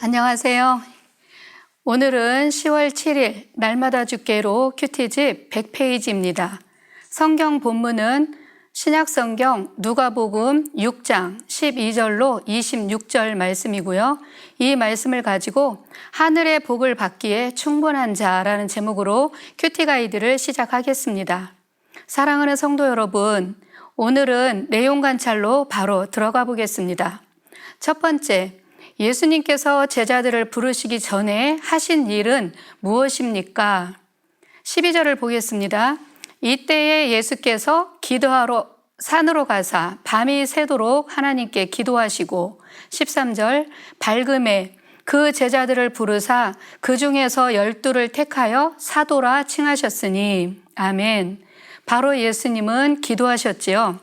안녕하세요. 오늘은 10월 7일 날마다 주께로 큐티집 100페이지입니다. 성경 본문은 신약성경 누가복음 6장 12절로 26절 말씀이고요. 이 말씀을 가지고 하늘의 복을 받기에 충분한 자라는 제목으로 큐티 가이드를 시작하겠습니다. 사랑하는 성도 여러분, 오늘은 내용 관찰로 바로 들어가 보겠습니다. 첫 번째, 예수님께서 제자들을 부르시기 전에 하신 일은 무엇입니까? 12절을 보겠습니다. 이때에 예수께서 기도하러 산으로 가사 밤이 새도록 하나님께 기도하시고 13절 밝음에 그 제자들을 부르사 그 중에서 12를 택하여 사도라 칭하셨으니 아멘. 바로 예수님은 기도하셨지요.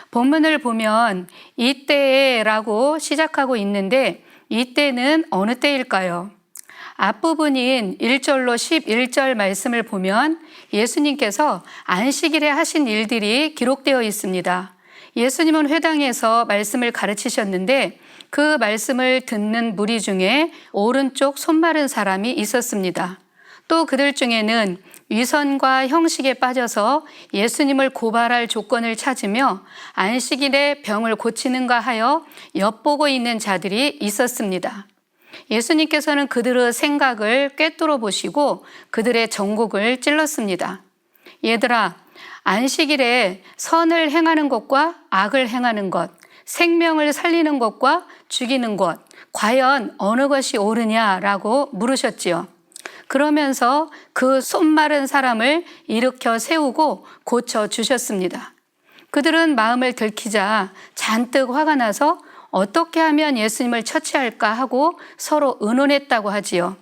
본문을 보면 이때에라고 시작하고 있는데 이때는 어느 때일까요? 앞부분인 1절로 11절 말씀을 보면 예수님께서 안식일에 하신 일들이 기록되어 있습니다. 예수님은 회당에서 말씀을 가르치셨는데 그 말씀을 듣는 무리 중에 오른쪽 손 마른 사람이 있었습니다. 또 그들 중에는 위선과 형식에 빠져서 예수님을 고발할 조건을 찾으며 안식일에 병을 고치는가 하여 엿보고 있는 자들이 있었습니다. 예수님께서는 그들의 생각을 꿰뚫어 보시고 그들의 정곡을 찔렀습니다. 얘들아, 안식일에 선을 행하는 것과 악을 행하는 것, 생명을 살리는 것과 죽이는 것, 과연 어느 것이 옳으냐라고 물으셨지요. 그러면서 그 손 마른 사람을 일으켜 세우고 고쳐주셨습니다. 그들은 마음을 들키자 잔뜩 화가 나서 어떻게 하면 예수님을 처치할까 하고 서로 의논했다고 하지요.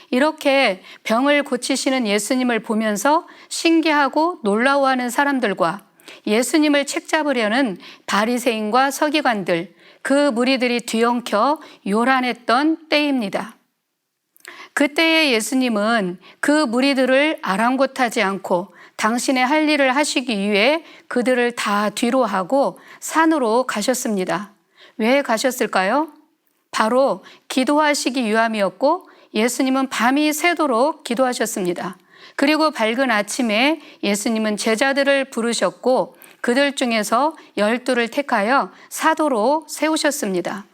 이렇게 병을 고치시는 예수님을 보면서 신기하고 놀라워하는 사람들과 예수님을 책잡으려는 바리새인과 서기관들, 그 무리들이 뒤엉켜 요란했던 때입니다. 그때의 예수님은 그 무리들을 아랑곳하지 않고 당신의 할 일을 하시기 위해 그들을 다 뒤로 하고 산으로 가셨습니다. 왜 가셨을까요? 바로 기도하시기 위함이었고 예수님은 밤이 새도록 기도하셨습니다. 그리고 밝은 아침에 예수님은 제자들을 부르셨고 그들 중에서 12를 택하여 사도로 세우셨습니다.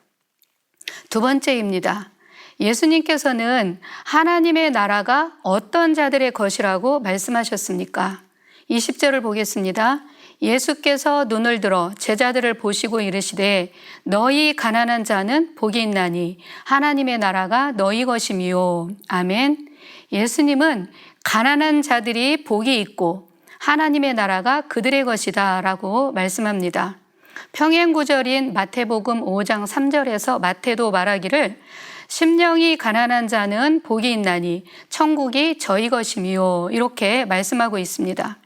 두 번째입니다. 예수님께서는 하나님의 나라가 어떤 자들의 것이라고 말씀하셨습니까? 20절을 보겠습니다. 예수께서 눈을 들어 제자들을 보시고 이르시되 너희 가난한 자는 복이 있나니 하나님의 나라가 너희 것이미요. 아멘. 예수님은 가난한 자들이 복이 있고 하나님의 나라가 그들의 것이다 라고 말씀합니다. 평행구절인 마태복음 5장 3절에서 마태도 말하기를 심령이 가난한 자는 복이 있나니 천국이 저희 것이미요 이렇게 말씀하고 있습니다.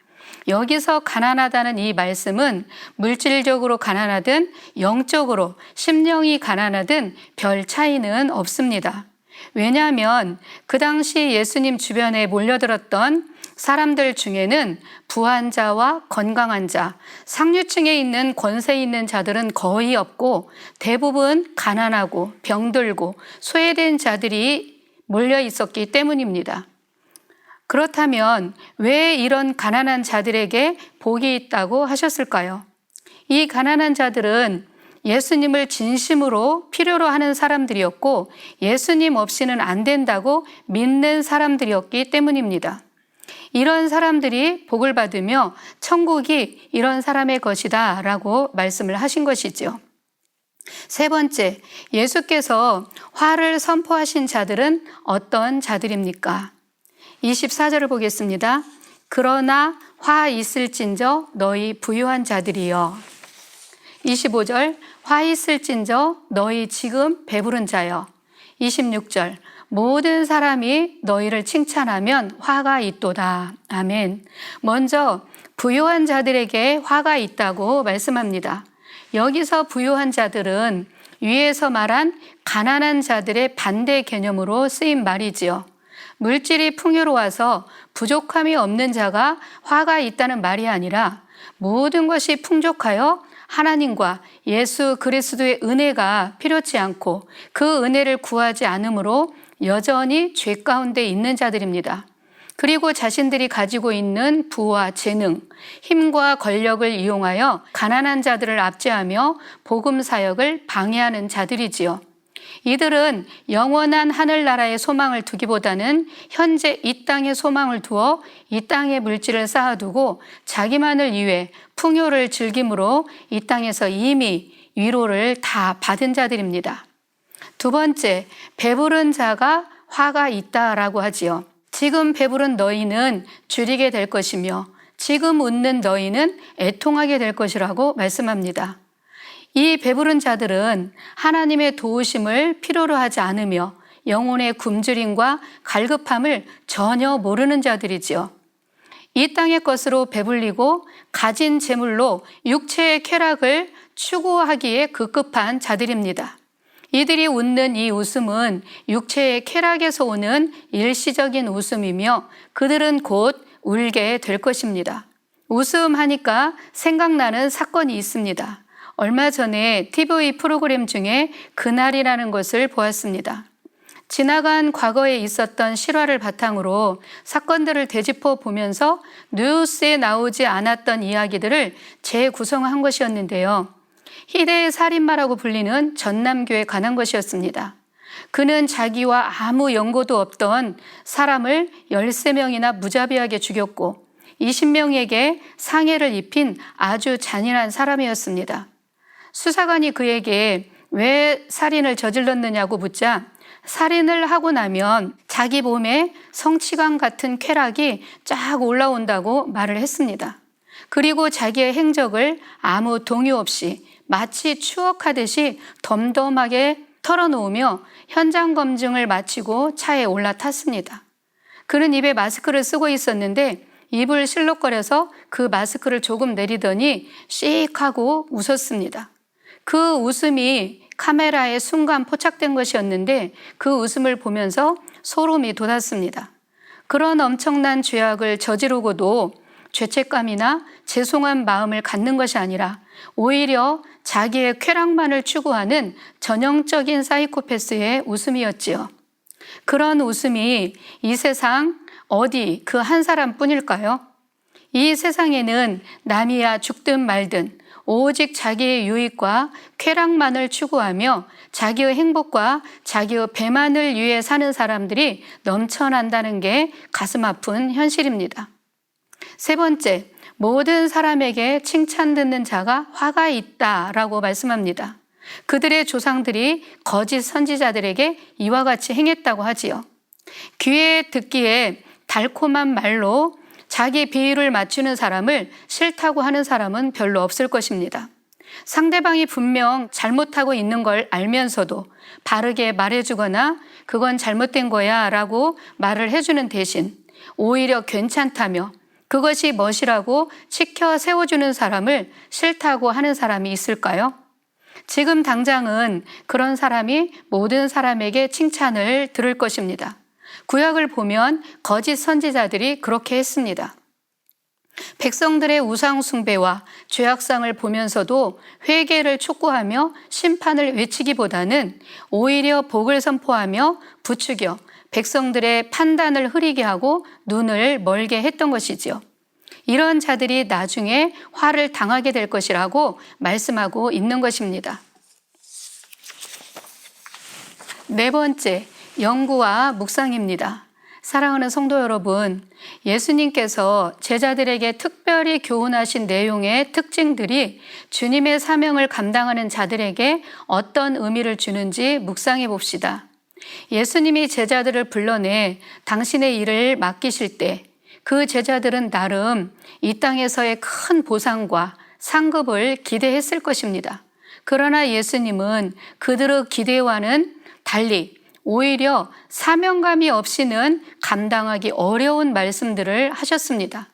여기서 가난하다는 이 말씀은 물질적으로 가난하든 영적으로 심령이 가난하든 별 차이는 없습니다. 왜냐하면 그 당시 예수님 주변에 몰려들었던 사람들 중에는 부한 자와 건강한 자, 상류층에 있는 권세 있는 자들은 거의 없고 대부분 가난하고 병들고 소외된 자들이 몰려 있었기 때문입니다. 그렇다면 왜 이런 가난한 자들에게 복이 있다고 하셨을까요? 이 가난한 자들은 예수님을 진심으로 필요로 하는 사람들이었고 예수님 없이는 안 된다고 믿는 사람들이었기 때문입니다. 이런 사람들이 복을 받으며 천국이 이런 사람의 것이다 라고 말씀을 하신 것이죠. 세 번째, 예수께서 화를 선포하신 자들은 어떤 자들입니까? 24절을 보겠습니다. 그러나 화 있을진저 너희 부유한 자들이여. 25절, 화 있을진저 너희 지금 배부른 자여. 26절, 모든 사람이 너희를 칭찬하면 화가 있도다. 아멘. 먼저 부유한 자들에게 화가 있다고 말씀합니다. 여기서 부유한 자들은 위에서 말한 가난한 자들의 반대 개념으로 쓰인 말이지요. 물질이 풍요로워서 부족함이 없는 자가 화가 있다는 말이 아니라 모든 것이 풍족하여 하나님과 예수 그리스도의 은혜가 필요치 않고 그 은혜를 구하지 않으므로 여전히 죄 가운데 있는 자들입니다. 그리고 자신들이 가지고 있는 부와 재능, 힘과 권력을 이용하여 가난한 자들을 압제하며 복음 사역을 방해하는 자들이지요. 이들은 영원한 하늘나라의 소망을 두기보다는 현재 이 땅의 소망을 두어 이 땅의 물질을 쌓아두고 자기만을 위해 풍요를 즐김으로 이 땅에서 이미 위로를 다 받은 자들입니다. 두 번째, 배부른 자가 화가 있다라고 하지요. 지금 배부른 너희는 줄이게 될 것이며 지금 웃는 너희는 애통하게 될 것이라고 말씀합니다. 이 배부른 자들은 하나님의 도우심을 필요로 하지 않으며 영혼의 굶주림과 갈급함을 전혀 모르는 자들이지요. 이 땅의 것으로 배불리고 가진 재물로 육체의 쾌락을 추구하기에 급급한 자들입니다. 이들이 웃는 이 웃음은 육체의 쾌락에서 오는 일시적인 웃음이며 그들은 곧 울게 될 것입니다. 웃음하니까 생각나는 사건이 있습니다. 얼마 전에 TV 프로그램 중에 그날이라는 것을 보았습니다. 지나간 과거에 있었던 실화를 바탕으로 사건들을 되짚어 보면서 뉴스에 나오지 않았던 이야기들을 재구성한 것이었는데요. 희대의 살인마라고 불리는 전남교에 관한 것이었습니다. 그는 자기와 아무 연고도 없던 사람을 13명이나 무자비하게 죽였고 20명에게 상해를 입힌 아주 잔인한 사람이었습니다. 수사관이 그에게 왜 살인을 저질렀느냐고 묻자 살인을 하고 나면 자기 몸에 성취감 같은 쾌락이 쫙 올라온다고 말을 했습니다. 그리고 자기의 행적을 아무 동요 없이 마치 추억하듯이 덤덤하게 털어놓으며 현장 검증을 마치고 차에 올라탔습니다. 그는 입에 마스크를 쓰고 있었는데 입을 실룩거려서 그 마스크를 조금 내리더니 씩 하고 웃었습니다. 그 웃음이 카메라에 순간 포착된 것이었는데 그 웃음을 보면서 소름이 돋았습니다. 그런 엄청난 죄악을 저지르고도 죄책감이나 죄송한 마음을 갖는 것이 아니라 오히려 자기의 쾌락만을 추구하는 전형적인 사이코패스의 웃음이었지요. 그런 웃음이 이 세상 어디 그 한 사람뿐일까요? 이 세상에는 남이야 죽든 말든 오직 자기의 유익과 쾌락만을 추구하며 자기의 행복과 자기의 배만을 위해 사는 사람들이 넘쳐난다는 게 가슴 아픈 현실입니다. 세 번째, 모든 사람에게 칭찬 듣는 자가 화가 있다라고 말씀합니다. 그들의 조상들이 거짓 선지자들에게 이와 같이 행했다고 하지요. 귀에 듣기에 달콤한 말로 자기 비위를 맞추는 사람을 싫다고 하는 사람은 별로 없을 것입니다. 상대방이 분명 잘못하고 있는 걸 알면서도 바르게 말해주거나 그건 잘못된 거야 라고 말을 해주는 대신 오히려 괜찮다며 그것이 멋이라고 치켜 세워주는 사람을 싫다고 하는 사람이 있을까요? 지금 당장은 그런 사람이 모든 사람에게 칭찬을 들을 것입니다. 구약을 보면 거짓 선지자들이 그렇게 했습니다. 백성들의 우상 숭배와 죄악상을 보면서도 회개를 촉구하며 심판을 외치기보다는 오히려 복을 선포하며 부추겨 백성들의 판단을 흐리게 하고 눈을 멀게 했던 것이지요. 이런 자들이 나중에 화를 당하게 될 것이라고 말씀하고 있는 것입니다. 네 번째, 연구와 묵상입니다. 사랑하는 성도 여러분, 예수님께서 제자들에게 특별히 교훈하신 내용의 특징들이 주님의 사명을 감당하는 자들에게 어떤 의미를 주는지 묵상해 봅시다. 예수님이 제자들을 불러내 당신의 일을 맡기실 때 그 제자들은 나름 이 땅에서의 큰 보상과 상급을 기대했을 것입니다. 그러나 예수님은 그들의 기대와는 달리 오히려 사명감이 없이는 감당하기 어려운 말씀들을 하셨습니다.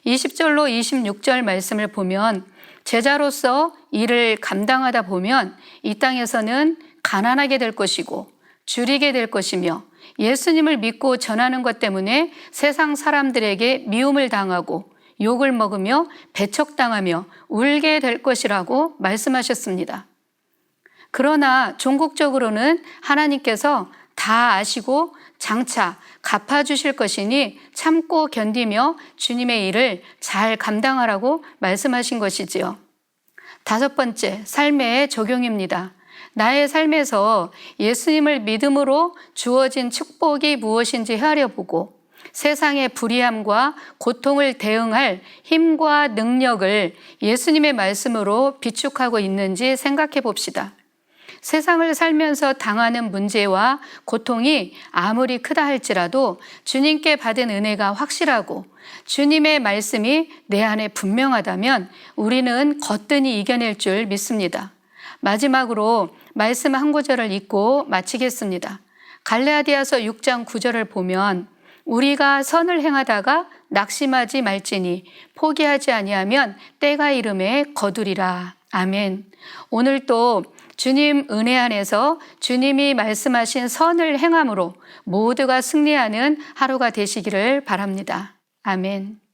20절로 26절 말씀을 보면 제자로서 일을 감당하다 보면 이 땅에서는 가난하게 될 것이고 줄이게 될 것이며 예수님을 믿고 전하는 것 때문에 세상 사람들에게 미움을 당하고 욕을 먹으며 배척당하며 울게 될 것이라고 말씀하셨습니다. 그러나 종국적으로는 하나님께서 다 아시고 장차 갚아주실 것이니 참고 견디며 주님의 일을 잘 감당하라고 말씀하신 것이지요. 5번째, 삶의 적용입니다. 나의 삶에서 예수님을 믿음으로 주어진 축복이 무엇인지 헤아려보고 세상의 불의함과 고통을 대응할 힘과 능력을 예수님의 말씀으로 비축하고 있는지 생각해 봅시다. 세상을 살면서 당하는 문제와 고통이 아무리 크다 할지라도 주님께 받은 은혜가 확실하고 주님의 말씀이 내 안에 분명하다면 우리는 거뜬히 이겨낼 줄 믿습니다. 마지막으로 말씀 한 구절을 읽고 마치겠습니다. 갈라디아서 6장 9절을 보면 우리가 선을 행하다가 낙심하지 말지니 포기하지 아니하면 때가 이름에 거두리라. 아멘. 오늘도 주님 은혜 안에서 주님이 말씀하신 선을 행함으로 모두가 승리하는 하루가 되시기를 바랍니다. 아멘.